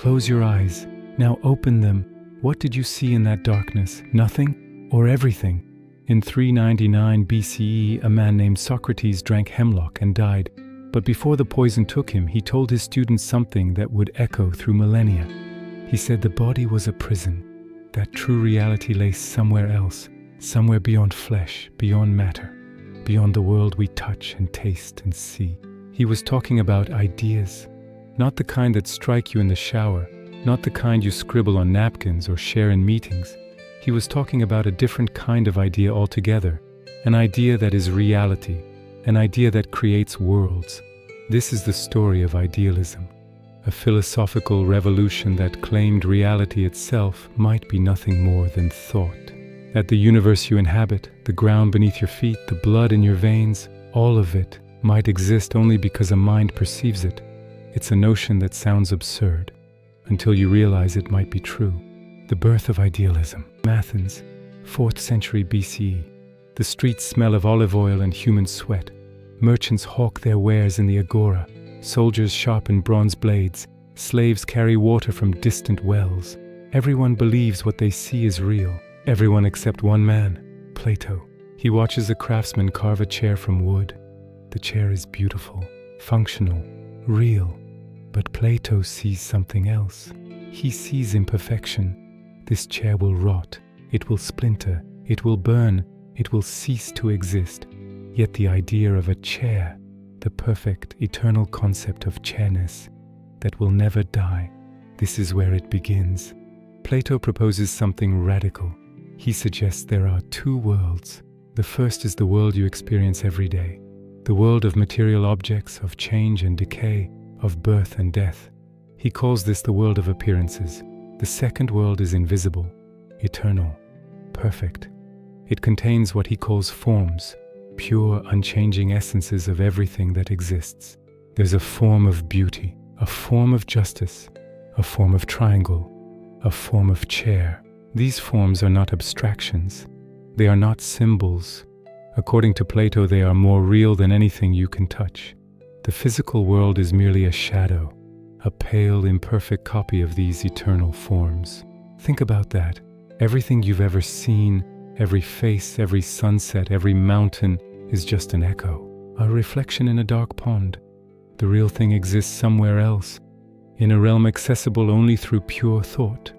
Close your eyes. Now open them. What did you see in that darkness? Nothing or everything? In 399 BCE, a man named Socrates drank hemlock and died. But before the poison took him, he told his students something that would echo through millennia. He said the body was a prison, that true reality lay somewhere else, somewhere beyond flesh, beyond matter, beyond the world we touch and taste and see. He was talking about ideas, not the kind that strike you in the shower, not the kind you scribble on napkins or share in meetings. He was talking about a different kind of idea altogether, an idea that is reality, an idea that creates worlds. This is the story of idealism, a philosophical revolution that claimed reality itself might be nothing more than thought. That the universe you inhabit, the ground beneath your feet, the blood in your veins, all of it might exist only because a mind perceives it. It's a notion that sounds absurd, until you realize it might be true. The birth of idealism. Athens, 4th century BCE. The streets smell of olive oil and human sweat. Merchants hawk their wares in the agora. Soldiers sharpen bronze blades. Slaves carry water from distant wells. Everyone believes what they see is real. Everyone except one man, Plato. He watches a craftsman carve a chair from wood. The chair is beautiful, functional, real. But Plato sees something else. He sees imperfection. This chair will rot, it will splinter, it will burn, it will cease to exist. Yet the idea of a chair, the perfect, eternal concept of chairness, that will never die, this is where it begins. Plato proposes something radical. He suggests there are two worlds. The first is the world you experience every day, the world of material objects, of change and decay, of birth and death. He calls this the world of appearances. The second world is invisible, eternal, perfect. It contains what he calls forms, pure, unchanging essences of everything that exists. There's a form of beauty, a form of justice, a form of triangle, a form of chair. These forms are not abstractions. They are not symbols. According to Plato, they are more real than anything you can touch. The physical world is merely a shadow, a pale, imperfect copy of these eternal forms. Think about that. Everything you've ever seen, every face, every sunset, every mountain is just an echo, a reflection in a dark pond. The real thing exists somewhere else, in a realm accessible only through pure thought.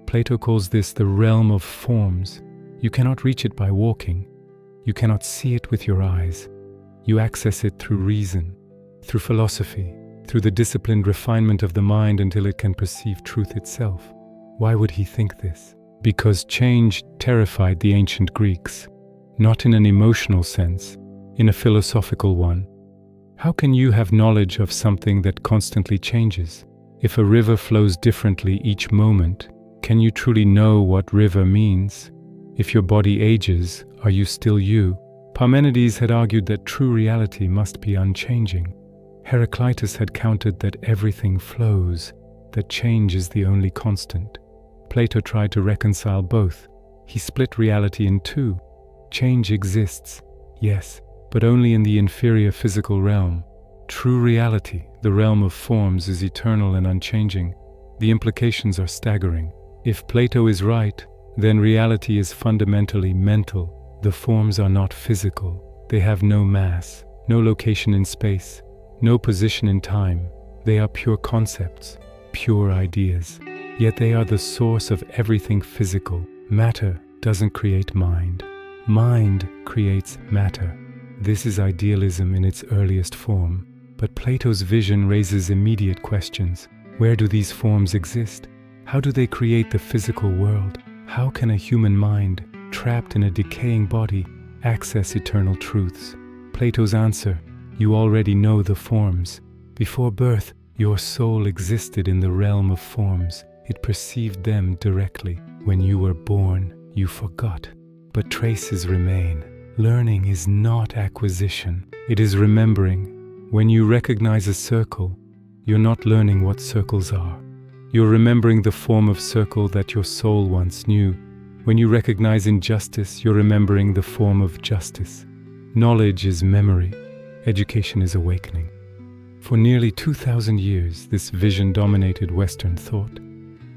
Plato calls this the realm of forms. You cannot reach it by walking. You cannot see it with your eyes. You access it through reason, through philosophy, through the disciplined refinement of the mind until it can perceive truth itself. Why would he think this? Because change terrified the ancient Greeks, not in an emotional sense, in a philosophical one. How can you have knowledge of something that constantly changes? If a river flows differently each moment, can you truly know what river means? If your body ages, are you still you? Parmenides had argued that true reality must be unchanging. Heraclitus had countered that everything flows, that change is the only constant. Plato tried to reconcile both. He split reality in two. Change exists, yes, but only in the inferior physical realm. True reality, the realm of forms, is eternal and unchanging. The implications are staggering. If Plato is right, then reality is fundamentally mental. The forms are not physical. They have no mass, no location in space, no position in time. They are pure concepts, pure ideas. Yet they are the source of everything physical. Matter doesn't create mind. Mind creates matter. This is idealism in its earliest form. But Plato's vision raises immediate questions. Where do these forms exist? How do they create the physical world? How can a human mind, trapped in a decaying body, access eternal truths? Plato's answer: you already know the forms. Before birth, your soul existed in the realm of forms. It perceived them directly. When you were born, you forgot. But traces remain. Learning is not acquisition. It is remembering. When you recognize a circle, you're not learning what circles are. You're remembering the form of circle that your soul once knew. When you recognize injustice, you're remembering the form of justice. Knowledge is memory. Education is awakening. For nearly 2,000 years, this vision dominated Western thought.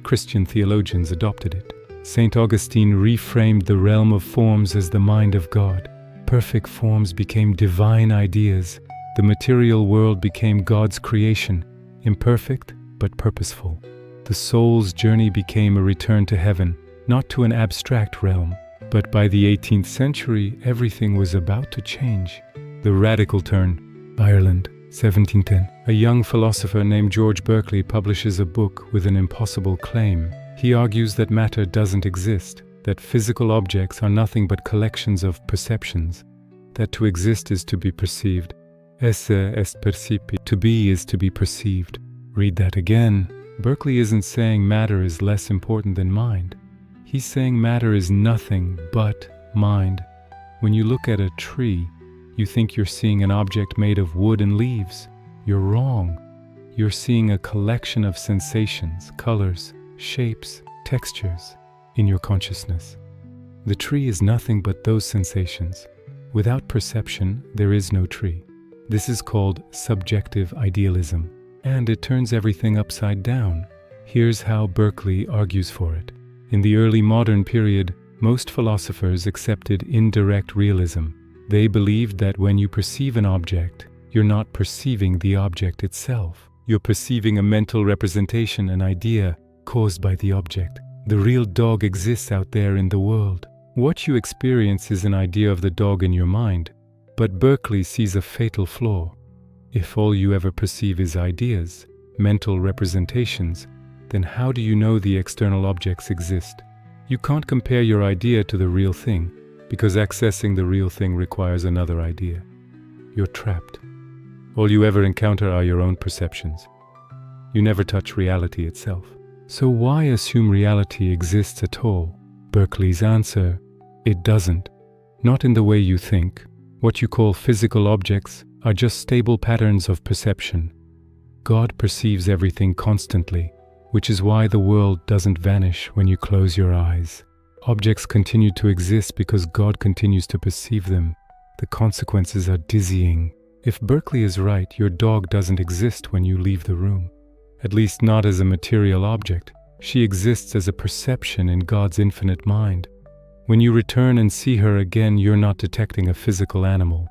Christian theologians adopted it. St. Augustine reframed the realm of forms as the mind of God. Perfect forms became divine ideas. The material world became God's creation, imperfect but purposeful. The soul's journey became a return to heaven, not to an abstract realm. But by the 18th century, everything was about to change. The radical turn. Ireland, 1710. A young philosopher named George Berkeley publishes a book with an impossible claim. He argues that matter doesn't exist, that physical objects are nothing but collections of perceptions, that to exist is to be perceived. Esse est percipi. To be is to be perceived. Read that again. Berkeley isn't saying matter is less important than mind. He's saying matter is nothing but mind. When you look at a tree, you think you're seeing an object made of wood and leaves. You're wrong. You're seeing a collection of sensations, colors, shapes, textures in your consciousness. The tree is nothing but those sensations. Without perception, there is no tree. This is called subjective idealism, and it turns everything upside down. Here's how Berkeley argues for it. In the early modern period, most philosophers accepted indirect realism. They believed that when you perceive an object, you're not perceiving the object itself. You're perceiving a mental representation, an idea caused by the object. The real dog exists out there in the world. What you experience is an idea of the dog in your mind. But Berkeley sees a fatal flaw. If all you ever perceive is ideas, mental representations, then how do you know the external objects exist? You can't compare your idea to the real thing, because accessing the real thing requires another idea. You're trapped. All you ever encounter are your own perceptions. You never touch reality itself. So why assume reality exists at all? Berkeley's answer: it doesn't. Not in the way you think. What you call physical objects are just stable patterns of perception. God perceives everything constantly, which is why the world doesn't vanish when you close your eyes. Objects continue to exist because God continues to perceive them. The consequences are dizzying. If Berkeley is right, your dog doesn't exist when you leave the room. At least not as a material object. She exists as a perception in God's infinite mind. When you return and see her again, you're not detecting a physical animal.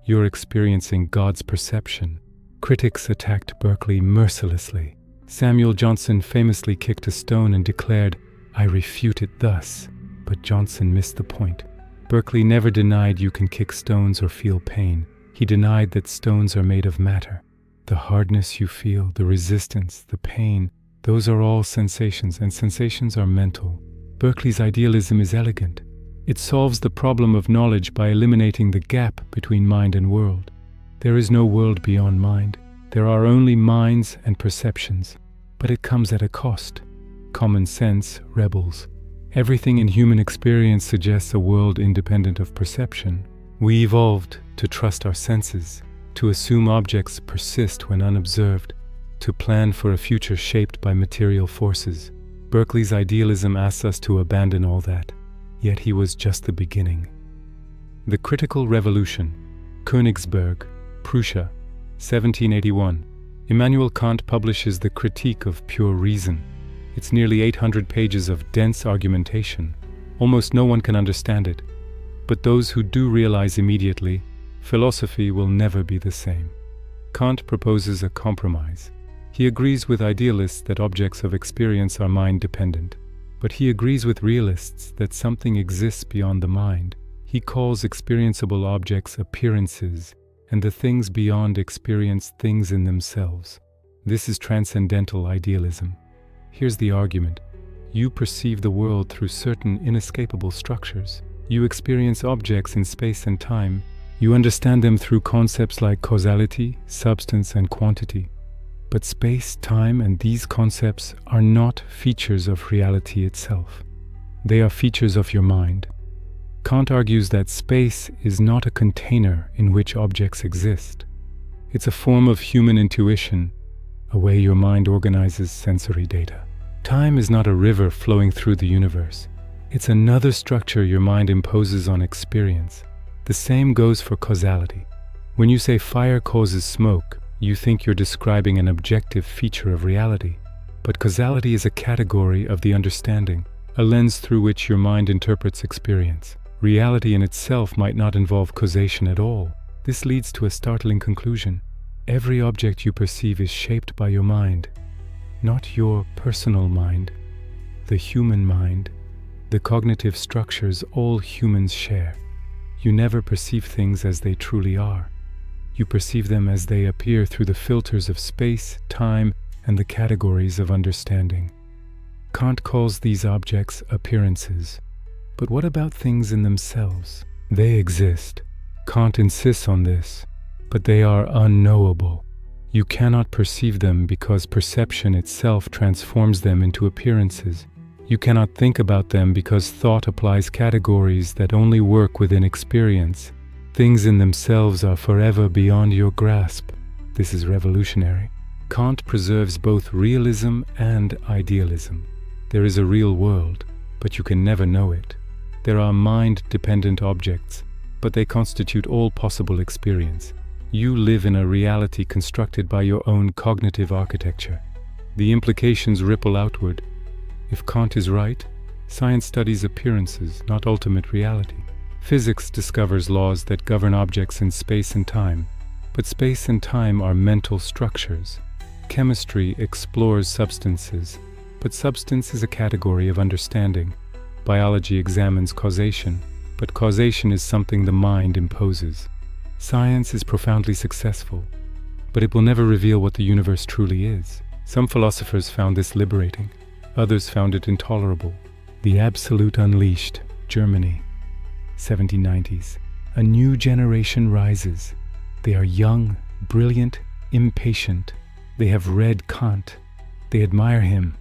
You're experiencing God's perception. Critics attacked Berkeley mercilessly. Samuel Johnson famously kicked a stone and declared, "I refute it thus." But Johnson missed the point. Berkeley never denied you can kick stones or feel pain. He denied that stones are made of matter. The hardness you feel, the resistance, the pain, those are all sensations, and sensations are mental. Berkeley's idealism is elegant. It solves the problem of knowledge by eliminating the gap between mind and world. There is no world beyond mind. There are only minds and perceptions. But it comes at a cost. Common sense rebels. Everything in human experience suggests a world independent of perception. We evolved to trust our senses, to assume objects persist when unobserved, to plan for a future shaped by material forces. Berkeley's idealism asks us to abandon all that, yet he was just the beginning. The Critical Revolution, Königsberg, Prussia, 1781. Immanuel Kant publishes the Critique of Pure Reason. It's nearly 800 pages of dense argumentation. Almost no one can understand it. But those who do realize immediately, philosophy will never be the same. Kant proposes a compromise. He agrees with idealists that objects of experience are mind-dependent. But he agrees with realists that something exists beyond the mind. He calls experienceable objects appearances, and the things beyond experience things in themselves. This is transcendental idealism. Here's the argument. You perceive the world through certain inescapable structures. You experience objects in space and time. You understand them through concepts like causality, substance, and quantity. But space, time, and these concepts are not features of reality itself. They are features of your mind. Kant argues that space is not a container in which objects exist. It's a form of human intuition, a way your mind organizes sensory data. Time is not a river flowing through the universe. It's another structure your mind imposes on experience. The same goes for causality. When you say fire causes smoke, You think you're describing an objective feature of reality, but causality is a category of the understanding, a lens through which your mind interprets experience. Reality in itself might not involve causation at all. This leads to a startling conclusion. Every object you perceive is shaped by your mind, not your personal mind, the human mind, the cognitive structures all humans share. You never perceive things as they truly are. You perceive them as they appear through the filters of space, time, and the categories of understanding. Kant calls these objects appearances. But what about things in themselves? They exist. Kant insists on this, but they are unknowable. You cannot perceive them because perception itself transforms them into appearances. You cannot think about them because thought applies categories that only work within experience. Things in themselves are forever beyond your grasp. This is revolutionary. Kant preserves both realism and idealism. There is a real world, but you can never know it. There are mind-dependent objects, but they constitute all possible experience. You live in a reality constructed by your own cognitive architecture. The implications ripple outward. If Kant is right, science studies appearances, not ultimate reality. Physics discovers laws that govern objects in space and time, but space and time are mental structures. Chemistry explores substances, but substance is a category of understanding. Biology examines causation, but causation is something the mind imposes. Science is profoundly successful, but it will never reveal what the universe truly is. Some philosophers found this liberating. Others found it intolerable. The Absolute Unleashed, Germany, 1790s. A new generation rises. They are young, brilliant, impatient. They have read Kant. They admire him,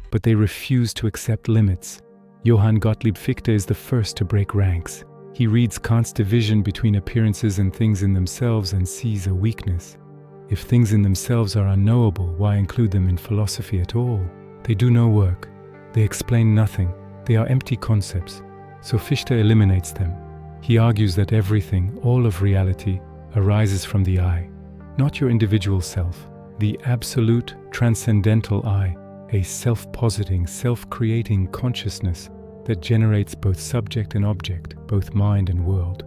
but they refuse to accept limits. Johann Gottlieb Fichte is the first to break ranks. He reads Kant's division between appearances and things in themselves and sees a weakness. If things in themselves are unknowable, why include them in philosophy at all? They do no work. They explain nothing. They are empty concepts. So Fichte eliminates them. He argues that everything, all of reality, arises from the I, not your individual self. The absolute, transcendental I, a self-positing, self-creating consciousness that generates both subject and object, both mind and world.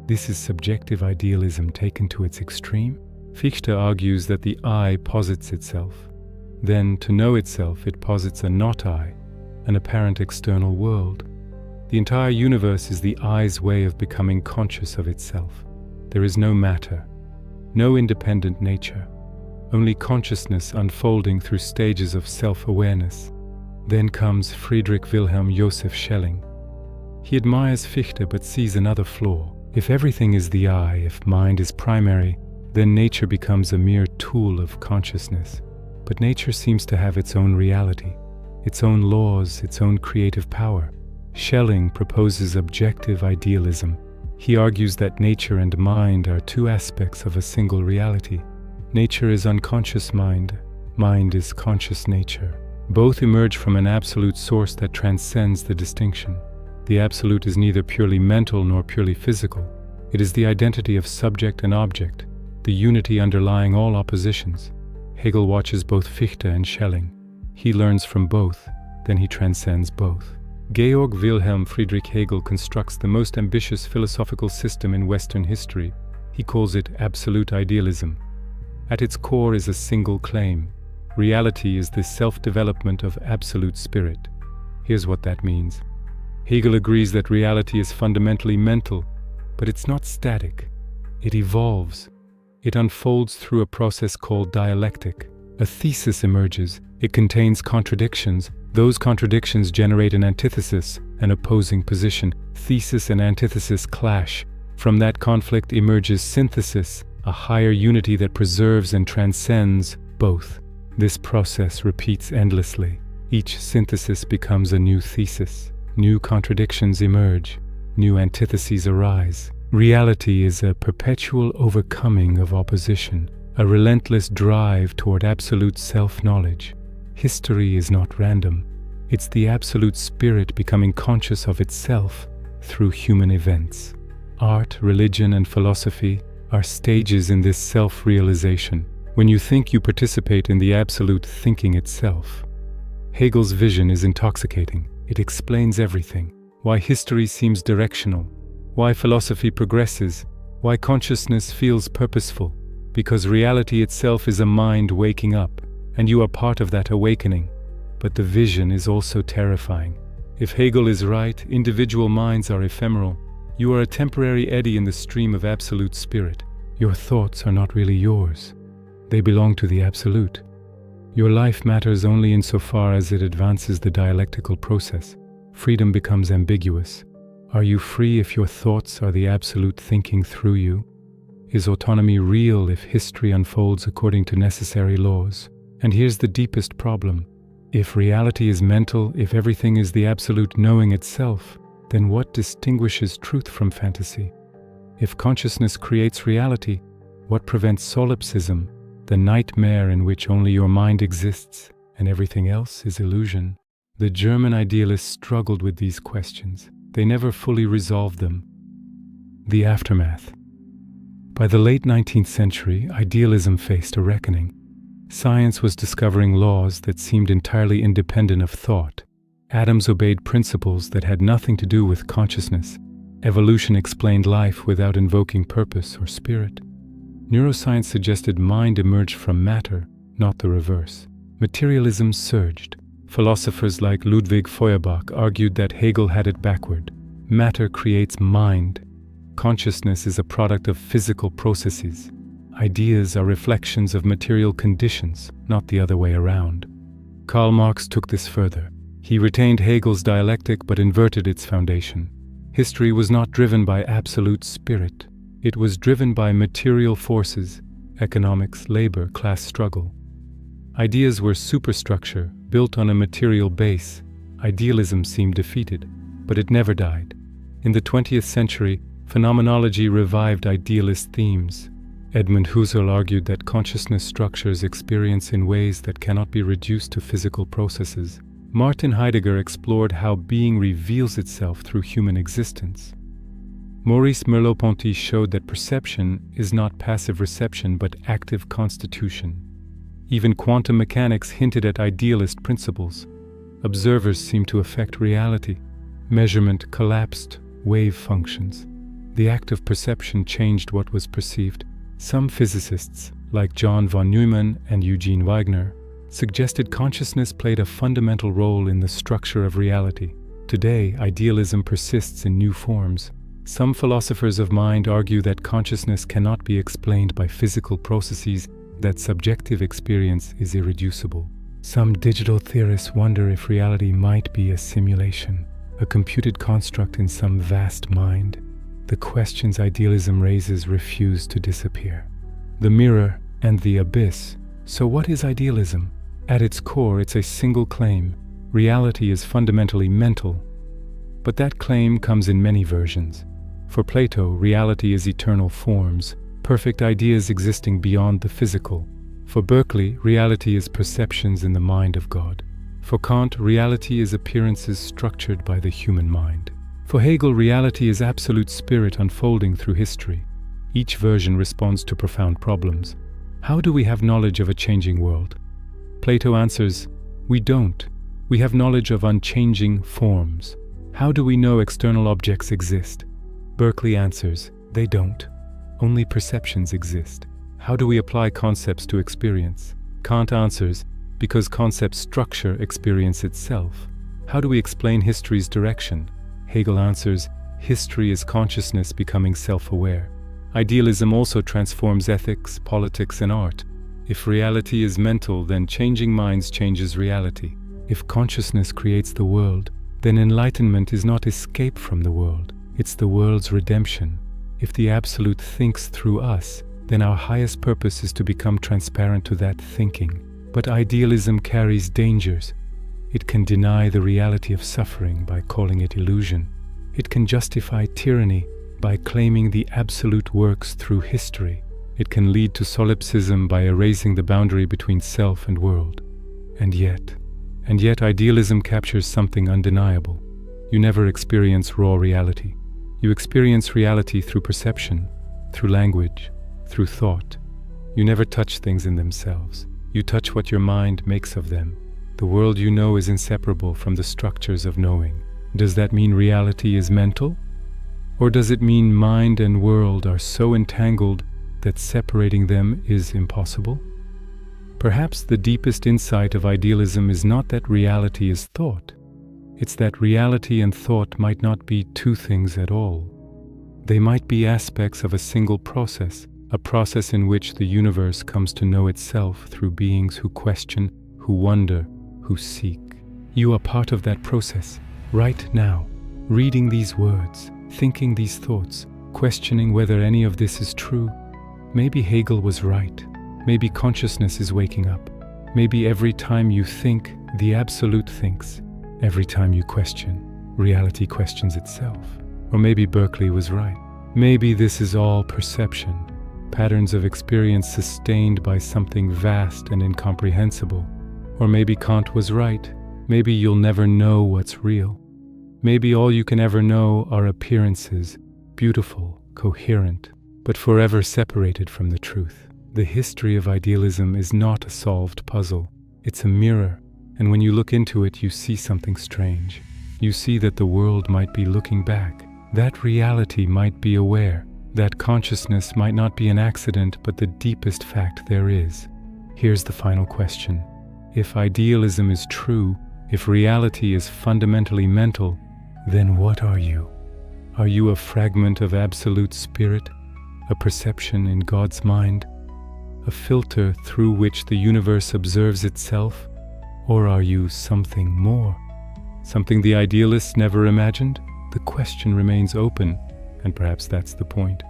This is subjective idealism taken to its extreme. Fichte argues that the I posits itself. Then, to know itself, it posits a not-I, an apparent external world. The entire universe is the I's way of becoming conscious of itself. There is no matter, no independent nature, only consciousness unfolding through stages of self-awareness. Then comes Friedrich Wilhelm Joseph Schelling. He admires Fichte but sees another flaw. If everything is the I, if mind is primary, then nature becomes a mere tool of consciousness. But nature seems to have its own reality, its own laws, its own creative power. Schelling proposes objective idealism. He argues that nature and mind are two aspects of a single reality. Nature is unconscious mind, mind is conscious nature. Both emerge from an absolute source that transcends the distinction. The absolute is neither purely mental nor purely physical. It is the identity of subject and object, the unity underlying all oppositions. Hegel watches both Fichte and Schelling. He learns from both, then he transcends both. Georg Wilhelm Friedrich Hegel constructs the most ambitious philosophical system in Western history. He calls it absolute idealism. At its core is a single claim. Reality is the self-development of absolute spirit. Here's what that means. Hegel agrees that reality is fundamentally mental, but it's not static. It evolves. It unfolds through a process called dialectic. A thesis emerges. It contains contradictions. Those contradictions generate an antithesis, an opposing position. Thesis and antithesis clash. From that conflict emerges synthesis, a higher unity that preserves and transcends both. This process repeats endlessly. Each synthesis becomes a new thesis. New contradictions emerge. New antitheses arise. Reality is a perpetual overcoming of opposition, a relentless drive toward absolute self-knowledge. History is not random. It's the absolute spirit becoming conscious of itself through human events. Art, religion, and philosophy are stages in this self-realization. When you think, you participate in the absolute thinking itself. Hegel's vision is intoxicating. It explains everything. Why history seems directional. Why philosophy progresses. Why consciousness feels purposeful. Because reality itself is a mind waking up, and you are part of that awakening. But the vision is also terrifying. If Hegel is right, individual minds are ephemeral. You are a temporary eddy in the stream of absolute spirit. Your thoughts are not really yours. They belong to the absolute. Your life matters only insofar as it advances the dialectical process. Freedom becomes ambiguous. Are you free if your thoughts are the absolute thinking through you? Is autonomy real if history unfolds according to necessary laws? And here's the deepest problem. If reality is mental, if everything is the absolute knowing itself, then what distinguishes truth from fantasy? If consciousness creates reality, what prevents solipsism, the nightmare in which only your mind exists and everything else is illusion? The German idealists struggled with these questions. They never fully resolved them. The aftermath. By the late 19th century, idealism faced a reckoning. Science was discovering laws that seemed entirely independent of thought. Atoms obeyed principles that had nothing to do with consciousness. Evolution explained life without invoking purpose or spirit. Neuroscience suggested mind emerged from matter, not the reverse. Materialism surged. Philosophers like Ludwig Feuerbach argued that Hegel had it backward. Matter creates mind. Consciousness is a product of physical processes. Ideas are reflections of material conditions, not the other way around. Karl Marx took this further. He retained Hegel's dialectic but inverted its foundation. History was not driven by absolute spirit. It was driven by material forces, economics, labor, class struggle. Ideas were superstructure, built on a material base. Idealism seemed defeated, but it never died. In the 20th century, phenomenology revived idealist themes. Edmund Husserl argued that consciousness structures experience in ways that cannot be reduced to physical processes. Martin Heidegger explored how being reveals itself through human existence. Maurice Merleau-Ponty showed that perception is not passive reception but active constitution. Even quantum mechanics hinted at idealist principles. Observers seemed to affect reality. Measurement collapsed wave functions. The act of perception changed what was perceived. Some physicists, like John von Neumann and Eugene Wigner, suggested consciousness played a fundamental role in the structure of reality. Today, idealism persists in new forms. Some philosophers of mind argue that consciousness cannot be explained by physical processes, that subjective experience is irreducible. Some digital theorists wonder if reality might be a simulation, a computed construct in some vast mind. The questions idealism raises refuse to disappear. The mirror and the abyss. So what is idealism? At its core, it's a single claim. Reality is fundamentally mental. But that claim comes in many versions. For Plato, reality is eternal forms, perfect ideas existing beyond the physical. For Berkeley, reality is perceptions in the mind of God. For Kant, reality is appearances structured by the human mind. For Hegel, reality is absolute spirit unfolding through history. Each version responds to profound problems. How do we have knowledge of a changing world? Plato answers, we don't. We have knowledge of unchanging forms. How do we know external objects exist? Berkeley answers, they don't. Only perceptions exist. How do we apply concepts to experience? Kant answers, because concepts structure experience itself. How do we explain history's direction? Hegel answers, history is consciousness becoming self-aware. Idealism also transforms ethics, politics, and art. If reality is mental, then changing minds changes reality. If consciousness creates the world, then enlightenment is not escape from the world, it's the world's redemption. If the Absolute thinks through us, then our highest purpose is to become transparent to that thinking. But idealism carries dangers. It can deny the reality of suffering by calling it illusion. It can justify tyranny by claiming the Absolute works through history. It can lead to solipsism by erasing the boundary between self and world. And yet idealism captures something undeniable. You never experience raw reality. You experience reality through perception, through language, through thought. You never touch things in themselves. You touch what your mind makes of them. The world you know is inseparable from the structures of knowing. Does that mean reality is mental? Or does it mean mind and world are so entangled that separating them is impossible? Perhaps the deepest insight of idealism is not that reality is thought. It's that reality and thought might not be two things at all. They might be aspects of a single process, a process in which the universe comes to know itself through beings who question, who wonder, who seek. You are part of that process, right now, reading these words, thinking these thoughts, questioning whether any of this is true. Maybe Hegel was right. Maybe consciousness is waking up. Maybe every time you think, the absolute thinks. Every time you question, reality questions itself. Or maybe Berkeley was right. Maybe this is all perception, patterns of experience sustained by something vast and incomprehensible. Or maybe Kant was right. Maybe you'll never know what's real. Maybe all you can ever know are appearances, beautiful, coherent, but forever separated from the truth. The history of idealism is not a solved puzzle. It's a mirror, and when you look into it, you see something strange. You see that the world might be looking back. That reality might be aware. That consciousness might not be an accident, but the deepest fact there is. Here's the final question. If idealism is true, if reality is fundamentally mental, then what are you? Are you a fragment of absolute spirit, a perception in God's mind, a filter through which the universe observes itself? Or are you something more? Something the idealists never imagined? The question remains open, and perhaps that's the point.